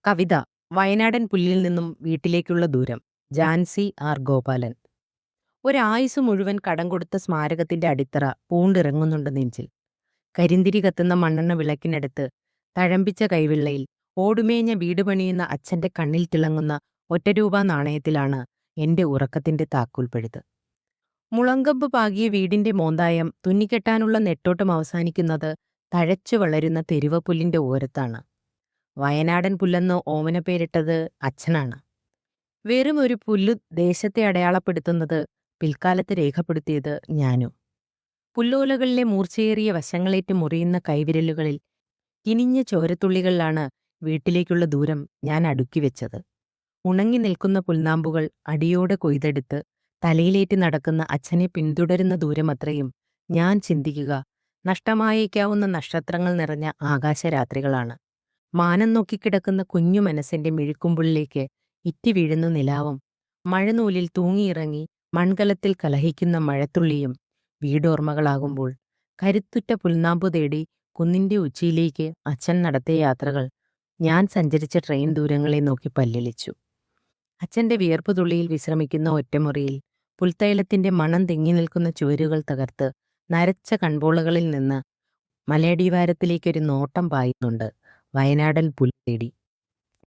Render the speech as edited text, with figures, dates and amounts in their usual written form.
കവിത വയനാടൻ പുല്ലിൽ നിന്നും വീട്ടിലേക്കുള്ള ദൂരം. ജാൻസി ആർ ഗോപാലൻ. ഒരായുസ് മുഴുവൻ കടം കൊടുത്ത സ്മാരകത്തിന്റെ അടിത്തറ പൂണ്ടിറങ്ങുന്നുണ്ട് നെഞ്ചിൽ. കരിന്തിരി കത്തുന്ന മണ്ണെണ്ണ വിളക്കിനടുത്ത് തഴമ്പിച്ച കൈവെള്ളയിൽ ഓടുമേഞ്ഞ വീട് പണിയുന്ന അച്ഛന്റെ കണ്ണിൽ തിളങ്ങുന്ന ഒറ്റരൂപ നാണയത്തിലാണ് എന്റെ ഉറക്കത്തിന്റെ താക്കോൽ പഴുത്. മുളങ്കമ്പ് പാകിയ വീടിന്റെ മോന്തായം തുന്നിക്കെട്ടാനുള്ള നെട്ടോട്ടം അവസാനിക്കുന്നത് തഴച്ചു വളരുന്ന തെരുവപ്പുല്ലിന്റെ ഓരത്താണ്. വയനാടൻ പുല്ലെന്ന് ഓമനപ്പേരിട്ടത് അച്ഛനാണ്. വെറും ഒരു പുല്ലു ദേശത്തെ അടയാളപ്പെടുത്തുന്നത് പിൽക്കാലത്ത് രേഖപ്പെടുത്തിയത് ഞാനും. പുല്ലോലകളിലെ മൂർച്ചയേറിയ വശങ്ങളേറ്റ് മുറിയുന്ന കൈവിരലുകളിൽ കിനിഞ്ഞ ചോരത്തുള്ളികളിലാണ് വീട്ടിലേക്കുള്ള ദൂരം ഞാൻ അടുക്കിവെച്ചത്. ഉണങ്ങി നിൽക്കുന്ന പുൽനാമ്പുകൾ അടിയോടെ കൊയ്തെടുത്ത് തലയിലേറ്റ് നടക്കുന്ന അച്ഛനെ പിന്തുടരുന്ന ദൂരമത്രയും ഞാൻ ചിന്തിക്കുക നഷ്ടമായേക്കാവുന്ന നക്ഷത്രങ്ങൾ നിറഞ്ഞ ആകാശരാത്രികളാണ്. മാനം നോക്കിക്കിടക്കുന്ന കുഞ്ഞു മനസ്സിന്റെ മിഴിക്കുമ്പിളിലേക്ക് ഇറ്റി വീഴുന്ന നിലാവും മഴനൂലിൽ തൂങ്ങിയിറങ്ങി മൺകലത്തിൽ കലഹിക്കുന്ന മഴത്തുള്ളിയും വീടോർമ്മകളാകുമ്പോൾ കരുത്തുറ്റ പുൽനാമ്പു തേടി കുന്നിന്റെ ഉച്ചിയിലേക്ക് അച്ഛൻ നടത്തിയ യാത്രകൾ ഞാൻ സഞ്ചരിച്ച ട്രെയിൻ ദൂരങ്ങളെ നോക്കി പല്ലിളിച്ചു. അച്ഛന്റെ വിയർപ്പുതുള്ളിയിൽ വിശ്രമിക്കുന്ന ഒറ്റമുറിയിൽ പുൽത്തൈലത്തിന്റെ മണം തിങ്ങി നിൽക്കുന്ന ചുവരുകൾ തകർത്ത് നരച്ച കൺപോളകളിൽ നിന്ന് മലയടിവാരത്തിലേക്കൊരു നോട്ടം പായുന്നുണ്ട് വയനാടൻ പുൽ തേടി.